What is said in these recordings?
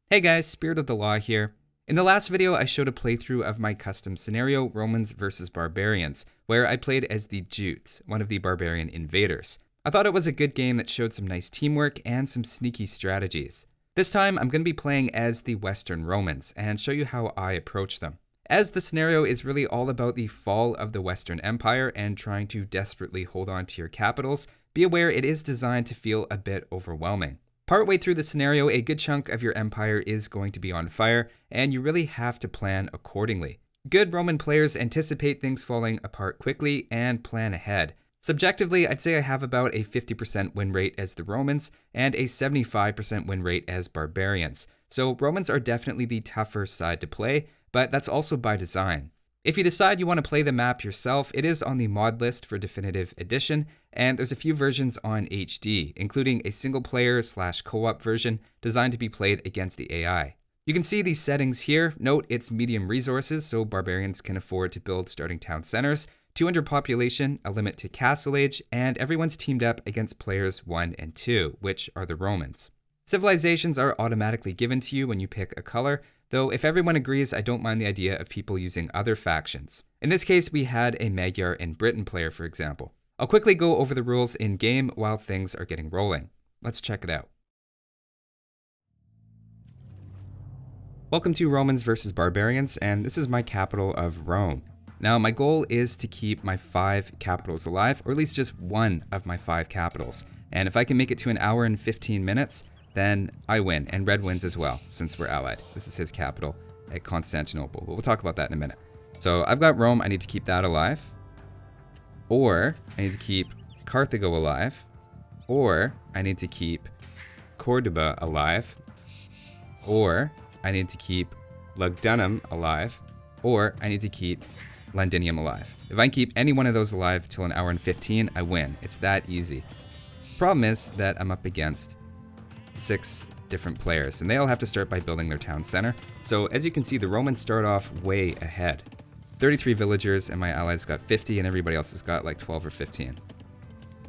Hey guys, Spirit of the Law here. In the last video, I showed a playthrough of my custom scenario, Romans versus Barbarians, where I played as the Jutes, one of the barbarian invaders. I thought it was a good game that showed some nice teamwork and some sneaky strategies. This time, I'm going to be playing as the Western Romans and show you how I approach them. As the scenario is really all about the fall of the Western Empire and trying to desperately hold on to your capitals, be aware it is designed to feel a bit overwhelming. Partway through the scenario, a good chunk of your empire is going to be on fire, and you really have to plan accordingly. Good Roman players anticipate things falling apart quickly and plan ahead. Subjectively, I'd say I have about a 50% win rate as the Romans and a 75% win rate as Barbarians. So Romans are definitely the tougher side to play, but that's also by design. If you decide you want to play the map yourself, it is on the mod list for Definitive Edition, and there's a few versions on HD, including a single player / co-op version designed to be played against the AI. You can see these settings here. Note it's medium resources, so barbarians can afford to build starting town centers, 200 population, a limit to castle age, and everyone's teamed up against players 1 and 2, which are the Romans. Civilizations are automatically given to you when you pick a color, though if everyone agrees, I don't mind the idea of people using other factions. In this case, we had a Magyar and Britain player, for example. I'll quickly go over the rules in game while things are getting rolling. Let's check it out. Welcome to Romans versus Barbarians, and this is my capital of Rome. Now, my goal is to keep my 5 capitals alive, or at least just one of my 5 capitals. And if I can make it to an hour and 15 minutes, then I win, and Red wins as well, since we're allied. This is his capital at Constantinople, but we'll talk about that in a minute. So I've got Rome, I need to keep that alive, or I need to keep Carthago alive, or I need to keep Cordoba alive, or I need to keep Lugdunum alive, or I need to keep Londinium alive. If I can keep any one of those alive till an hour and 15, I win. It's that easy. Problem is that I'm up against 6 different players, and they all have to start by building their town center. So as you can see, the Romans start off way ahead. 33 villagers, and my allies got 50, and everybody else has got like 12 or 15.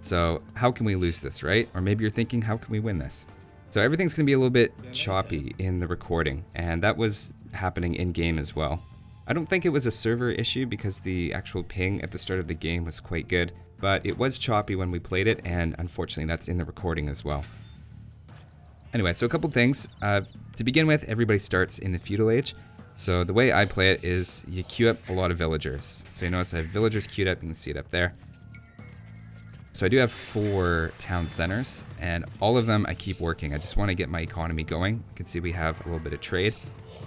So how can we lose this, right? Or maybe you're thinking, how can we win this? So everything's gonna be a little bit choppy in the recording, and that was happening in game as well. I don't think it was a server issue because the actual ping at the start of the game was quite good, but it was choppy when we played it, and unfortunately that's in the recording as well. Anyway, so a couple things. To begin with, everybody starts in the feudal age. So the way I play it is you queue up a lot of villagers. So you notice I have villagers queued up, you can see it up there. So I do have 4 town centers, and all of them I keep working. I just want to get my economy going. You can see we have a little bit of trade,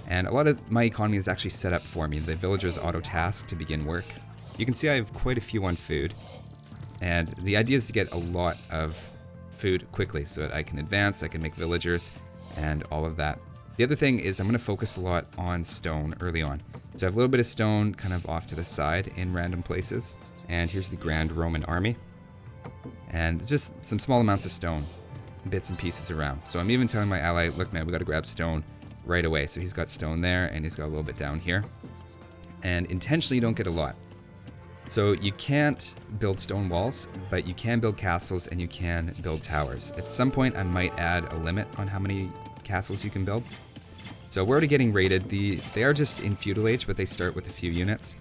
and a lot of my economy is actually set up for me. The villagers auto-task to begin work. You can see I have quite a few on food, and the idea is to get a lot of food quickly so that I can advance, I can make villagers, and all of that. The other thing is I'm going to focus a lot on stone early on. So I have a little bit of stone kind of off to the side in random places, and here's the Grand Roman Army. And just some small amounts of stone, bits and pieces around. So I'm even telling my ally, look man, we got to grab stone right away. So he's got stone there, and he's got a little bit down here. And intentionally you don't get a lot. So you can't build stone walls, but you can build castles and you can build towers. At some point I might add a limit on how many castles you can build. So we're already getting raided. They are just in feudal age, but they start with a few units.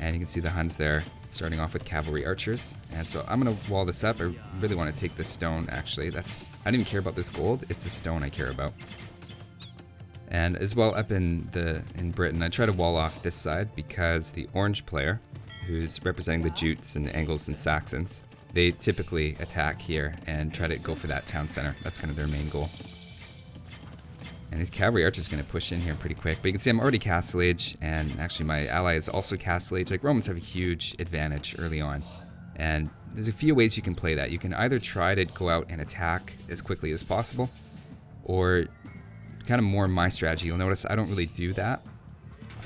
And you can see the Huns there starting off with cavalry archers. And so I'm going to wall this up. I really want to take this stone actually. I don't even care about this gold, it's the stone I care about. And as well up in Britain, I try to wall off this side because the orange player, who's representing the Jutes and Angles and Saxons, they typically attack here and try to go for that town center. That's kind of their main goal. And these cavalry archers are going to push in here pretty quick. But you can see I'm already castle age, and actually my ally is also castle age. Like Romans have a huge advantage early on. And there's a few ways you can play that. You can either try to go out and attack as quickly as possible, or kind of more my strategy. You'll notice I don't really do that.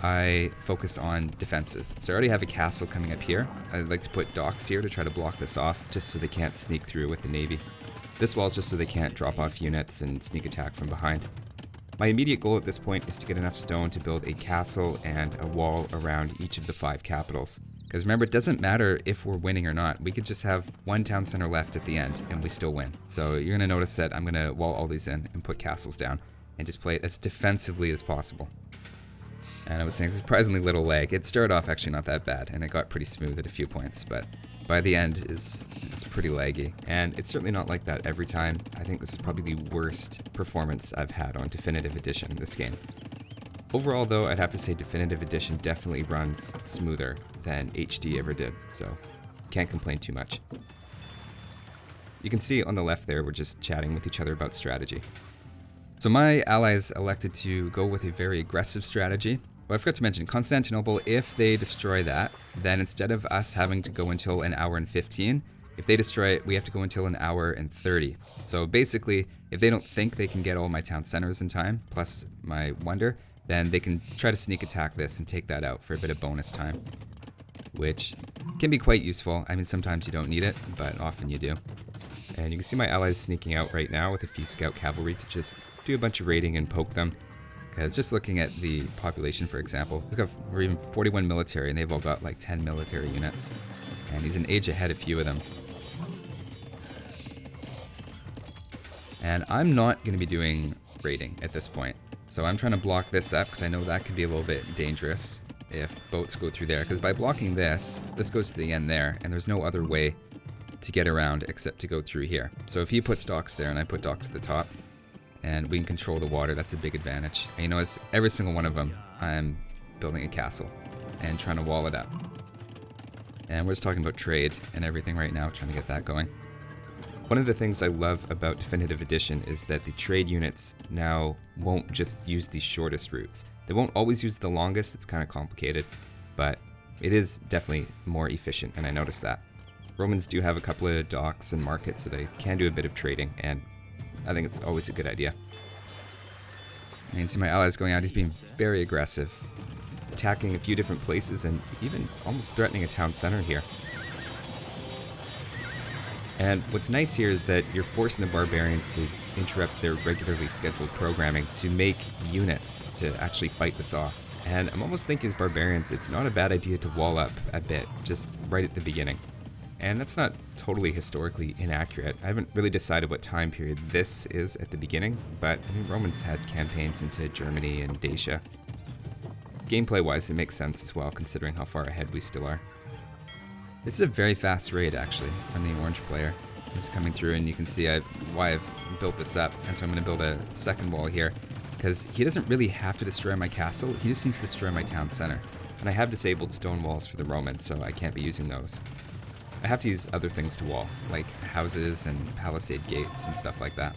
I focus on defenses. So I already have a castle coming up here. I'd like to put docks here to try to block this off, just so they can't sneak through with the navy. This wall is just so they can't drop off units and sneak attack from behind. My immediate goal at this point is to get enough stone to build a castle and a wall around each of the 5 capitals. Because remember, it doesn't matter if we're winning or not. We could just have 1 town center left at the end and we still win. So you're going to notice that I'm going to wall all these in and put castles down. and just play it as defensively as possible. And I was saying surprisingly little lag. It started off actually not that bad, and it got pretty smooth at a few points, but by the end it's pretty laggy. And it's certainly not like that every time. I think this is probably the worst performance I've had on Definitive Edition in this game. Overall though, I'd have to say Definitive Edition definitely runs smoother than HD ever did, so can't complain too much. You can see on the left there, we're just chatting with each other about strategy. So my allies elected to go with a very aggressive strategy. Well, I forgot to mention, Constantinople, if they destroy that, then instead of us having to go until an hour and 15, if they destroy it, we have to go until an hour and 30. So basically, if they don't think they can get all my town centers in time, plus my wonder, then they can try to sneak attack this and take that out for a bit of bonus time, which can be quite useful. I mean, sometimes you don't need it, but often you do. And you can see my allies sneaking out right now with a few scout cavalry to just do a bunch of raiding and poke them. Because just looking at the population, for example, it's got even 41 military, and they've all got like 10 military units. And he's an age ahead, a few of them. And I'm not going to be doing raiding at this point. So I'm trying to block this up, because I know that could be a little bit dangerous if boats go through there. Because by blocking this, this goes to the end there, and there's no other way to get around except to go through here. So if he puts docks there and I put docks at the top, and we can control the water, that's a big advantage. And you notice every single one of them, I'm building a castle and trying to wall it up. And we're just talking about trade and everything right now, trying to get that going. One of the things I love about Definitive Edition is that the trade units now won't just use the shortest routes. They won't always use the longest, it's kind of complicated, but it is definitely more efficient, and I noticed that. Romans do have a couple of docks and markets, so they can do a bit of trading, and I think it's always a good idea. And you can see my allies going out, he's being very aggressive, attacking a few different places and even almost threatening a town center here. And what's nice here is that you're forcing the Barbarians to interrupt their regularly scheduled programming to make units to actually fight this off. And I'm almost thinking as Barbarians, it's not a bad idea to wall up a bit, just right at the beginning. And that's not totally historically inaccurate. I haven't really decided what time period this is at the beginning, but I mean, Romans had campaigns into Germany and Dacia. Gameplay-wise, it makes sense as well, considering how far ahead we still are. This is a very fast raid, actually, from the orange player. It's coming through, and you can see why I've built this up. And so I'm going to build a second wall here, because he doesn't really have to destroy my castle. He just needs to destroy my town center. And I have disabled stone walls for the Romans, so I can't be using those. I have to use other things to wall, like houses and palisade gates and stuff like that.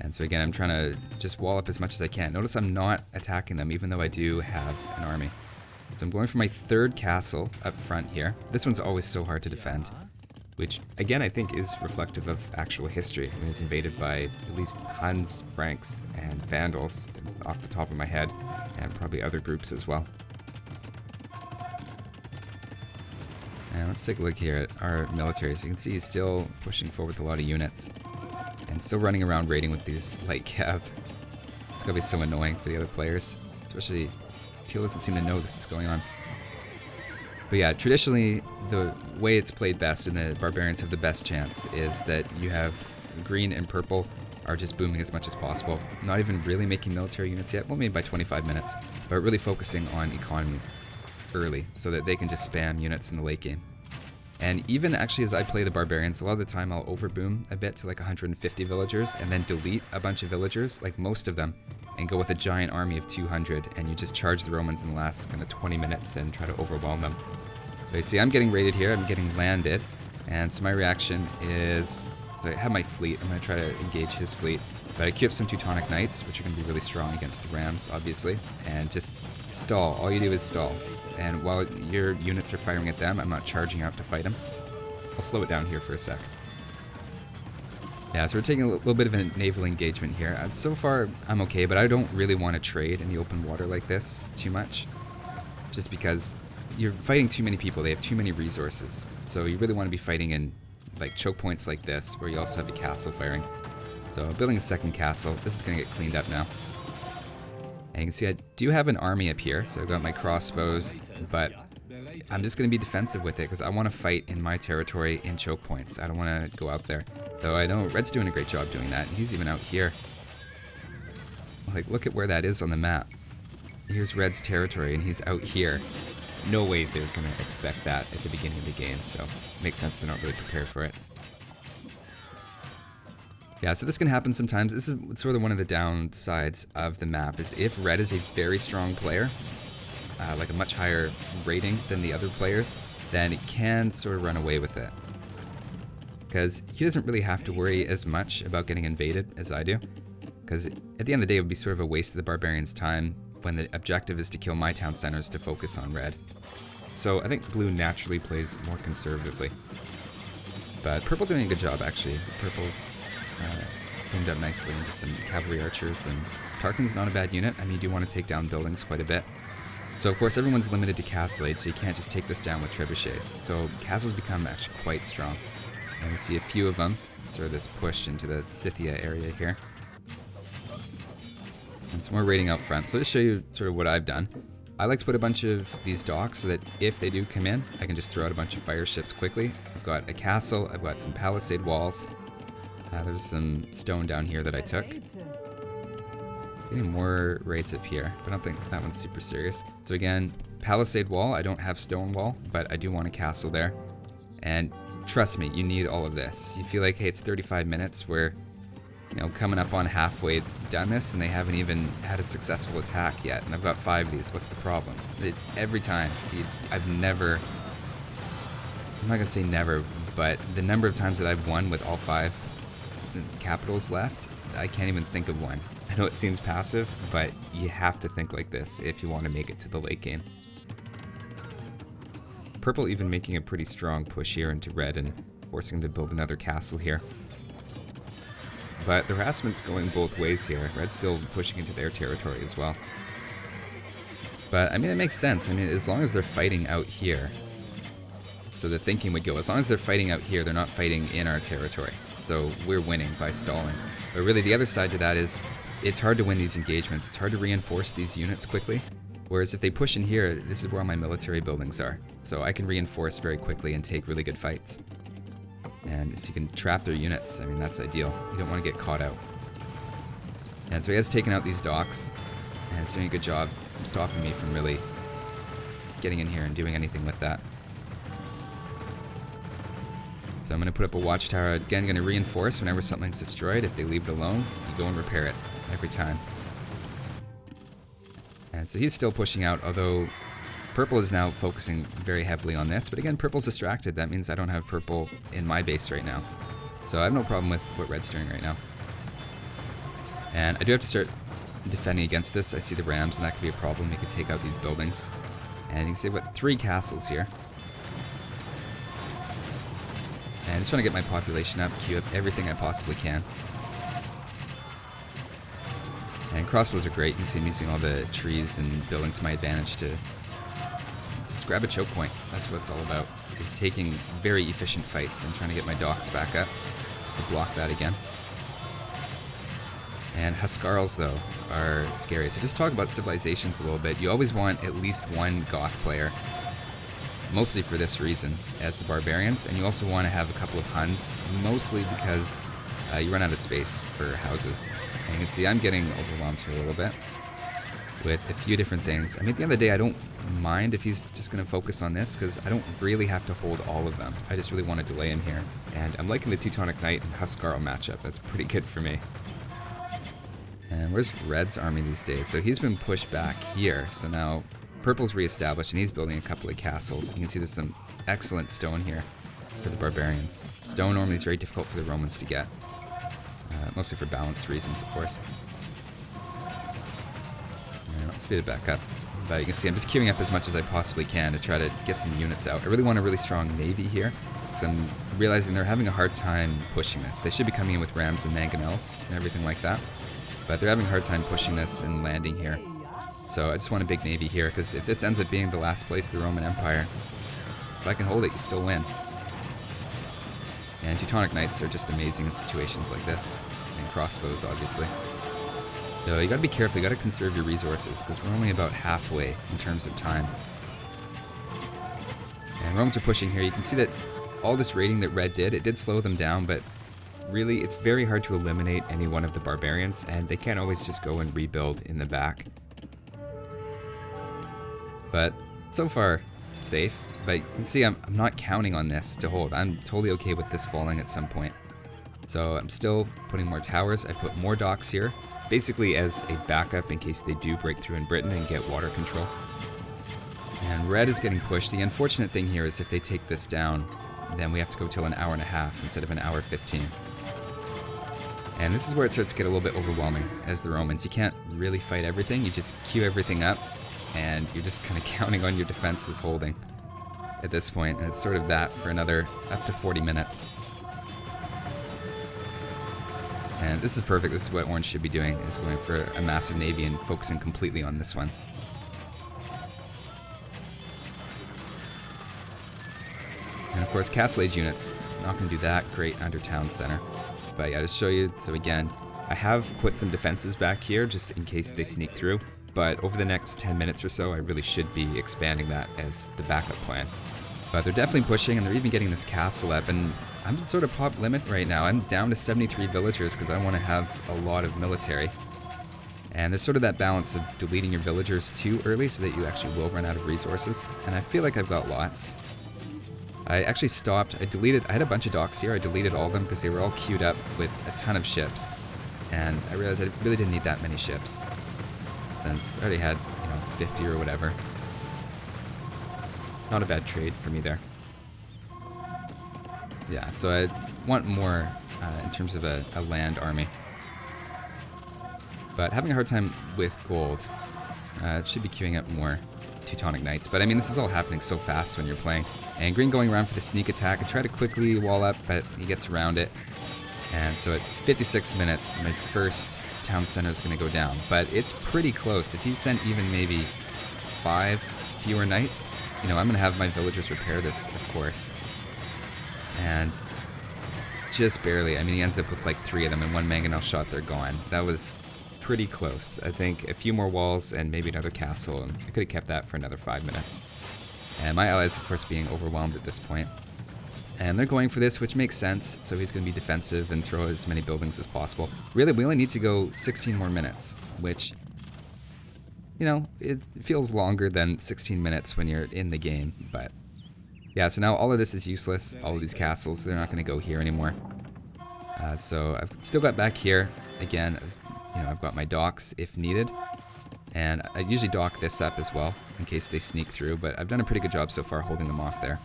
And so again, I'm trying to just wall up as much as I can. Notice I'm not attacking them, even though I do have an army. So I'm going for my third castle up front here. This one's always so hard to defend, which again I think is reflective of actual history. I mean, it's invaded by at least Huns, Franks, and Vandals off the top of my head, and probably other groups as well. And let's take a look here at our military. So you can see he's still pushing forward with a lot of units, and still running around raiding with these light cav. It's gonna be so annoying for the other players, especially Teal doesn't seem to know this is going on. But yeah, traditionally, the way it's played best and the Barbarians have the best chance is that you have green and purple are just booming as much as possible. Not even really making military units yet, well maybe by 25 minutes, but really focusing on economy early so that they can just spam units in the late game. And even actually as I play the Barbarians, a lot of the time I'll overboom a bit to like 150 villagers and then delete a bunch of villagers, like most of them, and go with a giant army of 200, and you just charge the Romans in the last kind of 20 minutes and try to overwhelm them. So you see I'm getting raided here, I'm getting landed, and so my reaction is, so I have my fleet, I'm going to try to engage his fleet, but I queue up some Teutonic Knights, which are going to be really strong against the Rams, obviously, and just stall. All you do is stall. And while your units are firing at them, I'm not charging out to fight them. I'll slow it down here for a sec. Yeah, so we're taking a little bit of a naval engagement here. So far, I'm okay, but I don't really want to trade in the open water like this too much. Just because you're fighting too many people, they have too many resources. So you really want to be fighting in like choke points like this, where you also have a castle firing. So building a second castle, this is going to get cleaned up now. And you can see I do have an army up here, so I've got my crossbows, but I'm just going to be defensive with it because I want to fight in my territory in choke points. I don't want to go out there. Though I know Red's doing a great job doing that, and he's even out here. Like, look at where that is on the map. Here's Red's territory, and he's out here. No way they're going to expect that at the beginning of the game, so it makes sense they're not really prepared for it. Yeah, so this can happen sometimes. This is sort of one of the downsides of the map, is if Red is a very strong player, like a much higher rating than the other players, then it can sort of run away with it. Because he doesn't really have to worry as much about getting invaded as I do. Because at the end of the day, it would be sort of a waste of the Barbarians' time when the objective is to kill my town centers to focus on Red. So I think Blue naturally plays more conservatively. But Purple doing a good job, actually. Purple's cleaned up nicely into some cavalry archers, and Tarkin's not a bad unit. I mean, you do want to take down buildings quite a bit. So of course everyone's limited to castle aid, so you can't just take this down with trebuchets. So castles become actually quite strong. And we see a few of them, sort of this push into the Scythia area here. And some more raiding out front. So just show you sort of what I've done. I like to put a bunch of these docks so that if they do come in, I can just throw out a bunch of fire ships quickly. I've got a castle, I've got some palisade walls. There's some stone down here that I took. Getting more raids up here, but I don't think that one's super serious. So again, palisade wall, I don't have stone wall, but I do want a castle there. And trust me, you need all of this. You feel like, hey, it's 35 minutes, we're, you know, coming up on halfway done this, and they haven't even had a successful attack yet, and I've got 5 of these. What's the problem? Every time, I'm not gonna say never, but the number of times that I've won with all 5 capitals left, I can't even think of one. I know it seems passive, but you have to think like this if you want to make it to the late game. Purple even making a pretty strong push here into Red and forcing them to build another castle here. But the harassment's going both ways here. Red's still pushing into their territory as well. But, I mean, it makes sense. I mean, as long as they're fighting out here, so the thinking would go, as long as they're fighting out here, they're not fighting in our territory. So we're winning by stalling. But really, the other side to that is, it's hard to win these engagements. It's hard to reinforce these units quickly. Whereas if they push in here, this is where all my military buildings are. So I can reinforce very quickly and take really good fights. And if you can trap their units, I mean, that's ideal. You don't want to get caught out. And so he has taken out these docks, and it's doing a good job stopping me from really getting in here and doing anything with that. So I'm going to put up a watchtower. Again, going to reinforce whenever something's destroyed. If they leave it alone, you go and repair it every time. And so he's still pushing out, although Purple is now focusing very heavily on this. But again, Purple's distracted. That means I don't have Purple in my base right now. So I have no problem with what Red's doing right now. And I do have to start defending against this. I see the Rams, and that could be a problem. You could take out these buildings. And you can see I've got 3 castles here. And just trying to get my population up, queue up everything I possibly can. And crossbows are great. You can see I'm using all the trees and buildings to my advantage to just grab a choke point. That's what it's all about, is taking very efficient fights and trying to get my docks back up to block that again. And Huskarls, though, are scary. So just talk about civilizations a little bit. You always want at least one Goth player, mostly for this reason, as the Barbarians. And you also want to have a couple of Huns, mostly because you run out of space for houses. And you can see I'm getting overwhelmed here a little bit with a few different things. I mean, at the end of the day, I don't mind if he's just going to focus on this, because I don't really have to hold all of them. I just really want to delay him here. And I'm liking the Teutonic Knight and Huskarl matchup. That's pretty good for me. And where's Red's army these days? So he's been pushed back here. So now Purple's reestablished, and he's building a couple of castles. You can see there's some excellent stone here for the Barbarians. Stone normally is very difficult for the Romans to get. Mostly for balance reasons, of course. And let's speed it back up. But you can see I'm just queuing up as much as I possibly can to try to get some units out. I really want a really strong navy here, because I'm realizing they're having a hard time pushing this. They should be coming in with rams and mangonels and everything like that, but they're having a hard time pushing this and landing here. So I just want a big navy here, because if this ends up being the last place of the Roman Empire, if I can hold it, you still win. And Teutonic Knights are just amazing in situations like this. And crossbows, obviously. So you gotta be careful, you gotta conserve your resources, because we're only about halfway in terms of time. And Romans are pushing here. You can see that all this raiding that Red did, it did slow them down, but really, it's very hard to eliminate any one of the barbarians, and they can't always just go and rebuild in the back. But so far, safe. But you can see I'm not counting on this to hold. I'm totally okay with this falling at some point. So I'm still putting more towers. I put more docks here, basically as a backup in case they do break through in Britain and get water control. And red is getting pushed. The unfortunate thing here is if they take this down, then we have to go till an hour and a half instead of an hour 15. And this is where it starts to get a little bit overwhelming as the Romans. You can't really fight everything. You just queue everything up, and you're just kind of counting on your defenses holding at this point. And it's sort of that for another up to 40 minutes. And this is perfect. This is what Orange should be doing, is going for a massive navy and focusing completely on this one. And of course, Castle Age units, not going to do that great under town center. But yeah, just show you, so again, I have put some defenses back here just in case they sneak through. But over the next 10 minutes or so, I really should be expanding that as the backup plan. But they're definitely pushing, and they're even getting this castle up. And I'm sort of pop limit right now. I'm down to 73 villagers because I want to have a lot of military. And there's sort of that balance of deleting your villagers too early so that you actually will run out of resources. And I feel like I've got lots. I actually stopped. I had a bunch of docks here. I deleted all of them because they were all queued up with a ton of ships. And I realized I really didn't need that many ships, since I already had, 50 or whatever. Not a bad trade for me there. Yeah, so I want more in terms of a land army. But having a hard time with gold. It should be queuing up more Teutonic Knights. But I mean, this is all happening so fast when you're playing. And green going around for the sneak attack. I try to quickly wall up, but he gets around it. And so at 56 minutes, my first town center is going to go down. But it's pretty close. If he sent even maybe 5 fewer knights, I'm going to have my villagers repair this, of course. And just barely. I mean, he ends up with like 3 of them, and 1 mangonel shot, they're gone. That was pretty close. I think a few more walls and maybe another castle, and I could have kept that for another 5 minutes. And my allies, of course, being overwhelmed at this point. And they're going for this, which makes sense. So he's going to be defensive and throw as many buildings as possible. Really, we only need to go 16 more minutes, which, it feels longer than 16 minutes when you're in the game. But yeah, so now all of this is useless. All of these castles, they're not going to go here anymore. So I've still got back here. Again, I've got my docks if needed. And I usually dock this up as well in case they sneak through, but I've done a pretty good job so far holding them off there.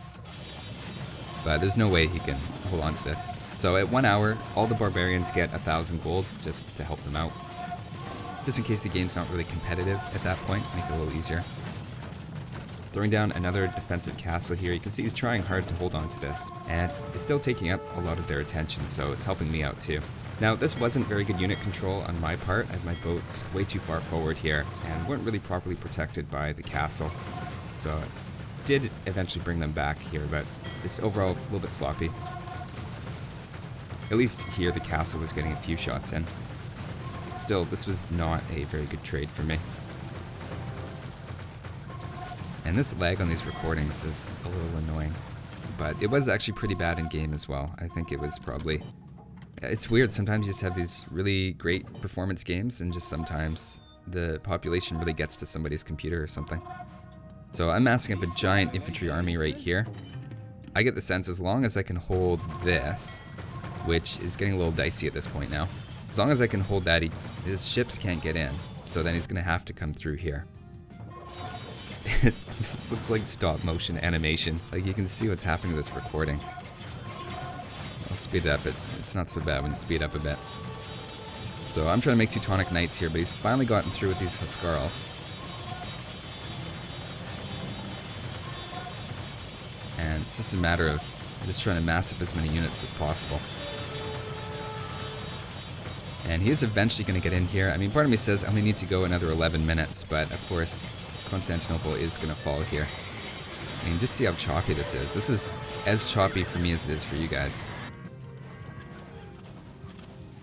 But there's no way he can hold on to this. So at 1 hour, all the barbarians get 1,000 gold just to help them out. Just in case the game's not really competitive at that point, make it a little easier. Throwing down another defensive castle here. You can see he's trying hard to hold on to this, and it's still taking up a lot of their attention, so it's helping me out too. Now, this wasn't very good unit control on my part. I had my boats way too far forward here and weren't really properly protected by the castle. So I did eventually bring them back here, but it's overall a little bit sloppy. At least here the castle was getting a few shots in. Still, this was not a very good trade for me. And this lag on these recordings is a little annoying. But it was actually pretty bad in game as well. I think it was probably... It's weird, sometimes you just have these really great performance games and just sometimes the population really gets to somebody's computer or something. So I'm massing up a giant infantry army right here. I get the sense as long as I can hold this, which is getting a little dicey at this point now. As long as I can hold that, his ships can't get in. So then he's going to have to come through here. This looks like stop motion animation. Like you can see what's happening to this recording. I'll speed it up. It's not so bad when you speed up a bit. So I'm trying to make Teutonic Knights here, but he's finally gotten through with these Huscarls. And it's just a matter of just trying to mass up as many units as possible. And he is eventually going to get in here. I mean, part of me says I only need to go another 11 minutes, but of course, Constantinople is going to fall here. I mean, just see how choppy this is. This is as choppy for me as it is for you guys.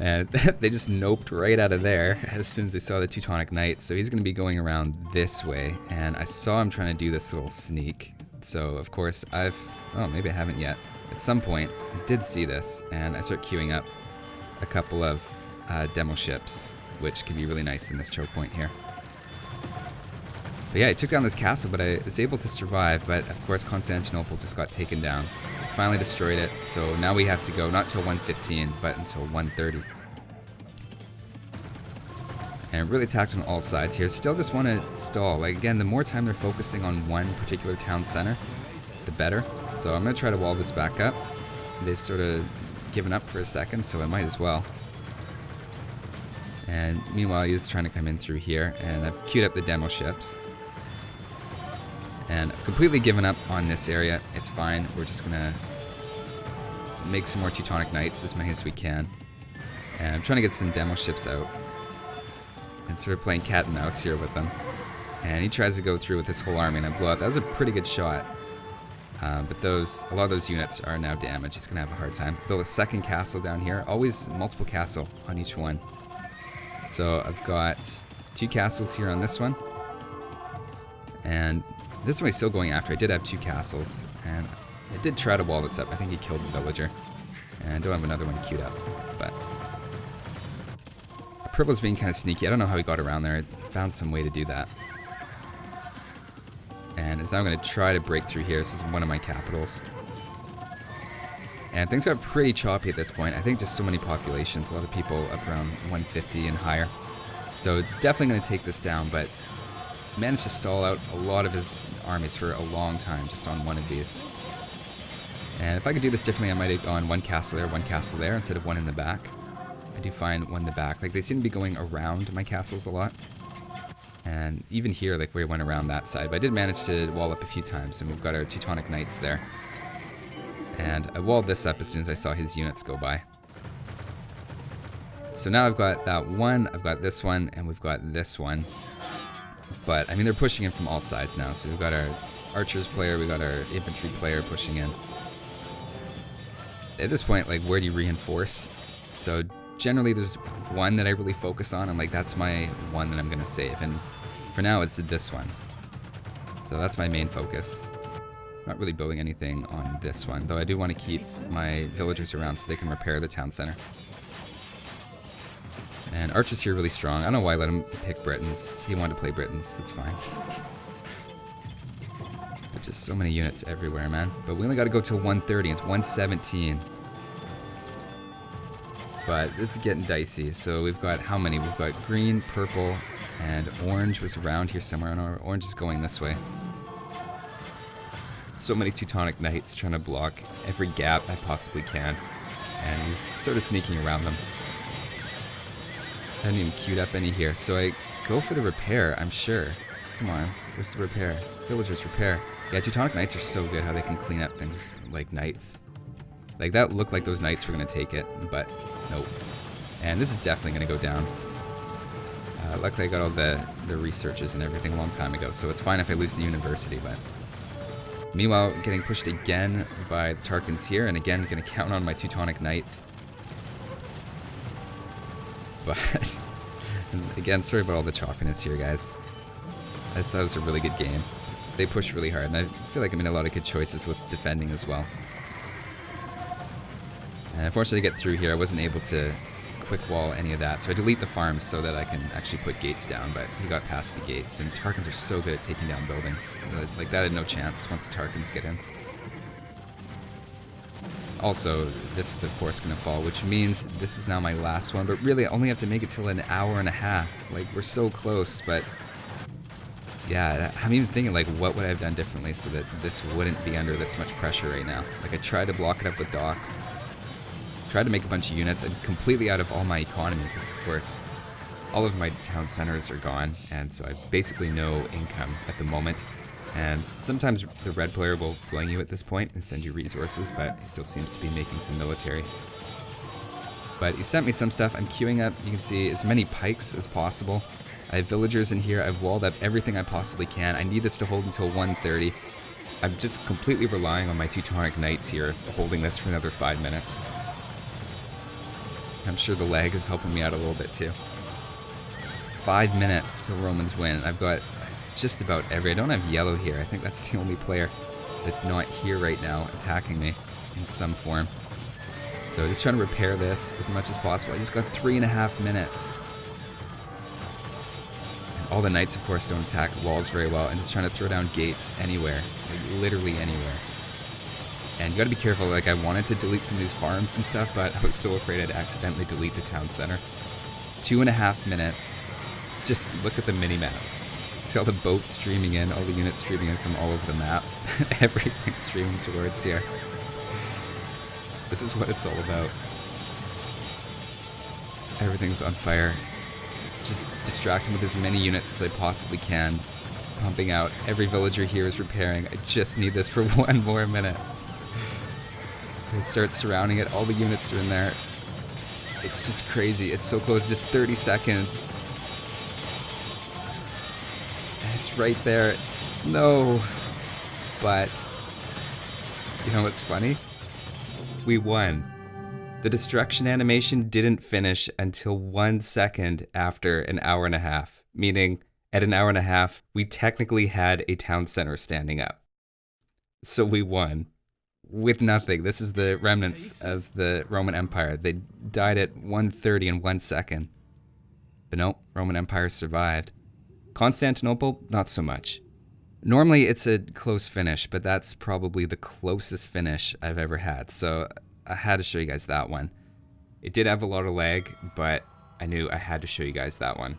And they just noped right out of there as soon as they saw the Teutonic Knights. So he's going to be going around this way. And I saw him trying to do this little sneak. So, of course, maybe I haven't yet. At some point, I did see this, and I start queuing up. a couple of demo ships, which can be really nice in this choke point here. But yeah, I took down this castle, but I was able to survive. But of course, Constantinople just got taken down. Finally destroyed it. So now we have to go not till 1:15, but until 1:30. And really attacked on all sides here. Still just want to stall. Like again, the more time they're focusing on one particular town center, the better. So I'm going to try to wall this back up. They've sort of given up for a second, so I might as well. And meanwhile, he's trying to come in through here, and I've queued up the demo ships. And I've completely given up on this area. It's fine. We're just going to make some more Teutonic Knights, as many as we can. And I'm trying to get some demo ships out. And sort of playing cat and mouse here with them. And he tries to go through with his whole army, and I blow up. That was a pretty good shot. But a lot of those units are now damaged. He's going to have a hard time. Build a second castle down here. Always multiple castle on each one. So I've got 2 castles here on this one. And this one he's still going after. I did have 2 castles. And I did try to wall this up. I think he killed the villager. And I don't have another one queued up. But Purple's being kind of sneaky. I don't know how he got around there. I found some way to do that. And is now going to try to break through here. This is one of my capitals. And things got pretty choppy at this point. I think just so many populations. A lot of people up around 150 and higher. So it's definitely going to take this down, but managed to stall out a lot of his armies for a long time just on one of these. And if I could do this differently, I might have gone one castle there instead of one in the back. I do find one in the back. Like, they seem to be going around my castles a lot. And even here, like, we went around that side. But I did manage to wall up a few times, and we've got our Teutonic Knights there. And I walled this up as soon as I saw his units go by. So now I've got that one, I've got this one, and we've got this one. But, I mean, they're pushing in from all sides now. So we've got our archers player, we've got our infantry player pushing in. At this point, like, where do you reinforce? So generally there's one that I really focus on, and like that's my one that I'm going to save. And for now it's this one. So that's my main focus. Not really building anything on this one, though I do want to keep my villagers around so they can repair the town center. And Archer's here really strong. I don't know why I let him pick Britons. He wanted to play Britons. That's fine. But just so many units everywhere, man. But we only got to go till 1:30. It's 1:17. But this is getting dicey. So we've got how many? We've got green, purple, and orange was around here somewhere. And orange is going this way. So many Teutonic Knights trying to block every gap I possibly can. And he's sort of sneaking around them. I haven't even queued up any here. So I go for the repair, I'm sure. Come on, where's the repair? Villagers repair. Yeah, Teutonic Knights are so good how they can clean up things like knights. Like that looked like those knights were going to take it, but nope. And this is definitely going to go down. Luckily I got all the researches and everything a long time ago, so it's fine if I lose the university, but... Meanwhile, getting pushed again by the Tarquins here, and again, going to count on my Teutonic Knights. But, again, sorry about all the choppiness here, guys. I just thought it was a really good game. They pushed really hard, and I feel like I made a lot of good choices with defending as well. And unfortunately, to get through here, I wasn't able to quick wall any of that, so I delete the farms so that I can actually put gates down, but he got past the gates, and Tarquins are so good at taking down buildings. Like, that had no chance once the Tarquins get in. Also, this is of course going to fall, which means this is now my last one, but really I only have to make it till an hour and a half. Like, we're so close, but yeah, I'm even thinking, like, what would I have done differently so that this wouldn't be under this much pressure right now. Like, I tried to block it up with docks, tried to make a bunch of units. I'm completely out of all my economy because, of course, all of my town centers are gone, and so I have basically no income at the moment. And sometimes the red player will sling you at this point and send you resources, but he still seems to be making some military. But he sent me some stuff. I'm queuing up, you can see, as many pikes as possible. I have villagers in here. I've walled up everything I possibly can. I need this to hold until 1:30. I'm just completely relying on my Teutonic Knights here, holding this for another 5 minutes. I'm sure the lag is helping me out a little bit too. 5 minutes till Romans win. I've got just about every... I don't have yellow here. I think that's the only player that's not here right now attacking me in some form. So just trying to repair this as much as possible. I just got 3.5 minutes. And all the knights, of course, don't attack walls very well. And just trying to throw down gates anywhere. Like, literally anywhere. And you gotta be careful. Like, I wanted to delete some of these farms and stuff, but I was so afraid I'd accidentally delete the town center. 2.5 minutes. Just look at the mini-map. See all the boats streaming in, all the units streaming in from all over the map. Everything streaming towards here. This is what it's all about. Everything's on fire. Just distracting with as many units as I possibly can. Pumping out. Every villager here is repairing. I just need this for 1 more minute. They start surrounding it. All the units are in there. It's just crazy. It's so close. Just 30 seconds. And it's right there. No. But you know what's funny? We won. The destruction animation didn't finish until 1 second after an hour and a half, meaning at an hour and a half, we technically had a town center standing up. So we won with nothing. This is the remnants of the Roman Empire. They died at 1:30 in 1 second. But no, Roman Empire survived. Constantinople, not so much. Normally it's a close finish, but that's probably the closest finish I've ever had, so I had to show you guys that one. It did have a lot of lag, but I knew I had to show you guys that one.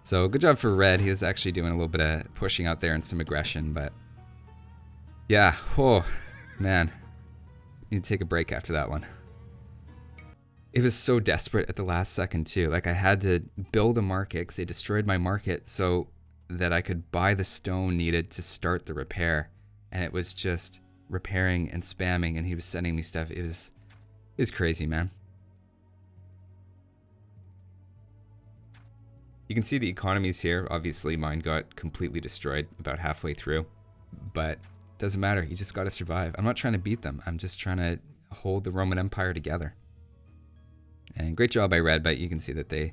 So good job for Red. He was actually doing a little bit of pushing out there and some aggression, but yeah, oh man, need to take a break after that one. It was so desperate at the last second too. Like, I had to build a market because they destroyed my market so that I could buy the stone needed to start the repair. And it was just repairing and spamming, and he was sending me stuff. It was crazy, man. You can see the economies here. Obviously mine got completely destroyed about halfway through, but it doesn't matter. You just got to survive. I'm not trying to beat them. I'm just trying to hold the Roman Empire together. And great job by Red, but you can see that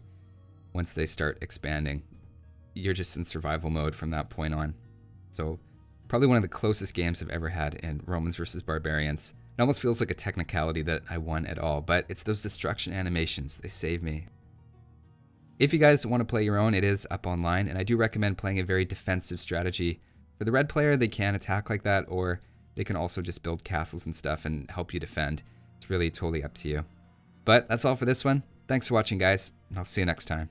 once they start expanding, you're just in survival mode from that point on. So probably one of the closest games I've ever had in Romans versus Barbarians. It almost feels like a technicality that I won at all, but it's those destruction animations. They save me. If you guys want to play your own, it is up online, and I do recommend playing a very defensive strategy. For the red player, they can attack like that, or they can also just build castles and stuff and help you defend. It's really totally up to you. But that's all for this one. Thanks for watching, guys, and I'll see you next time.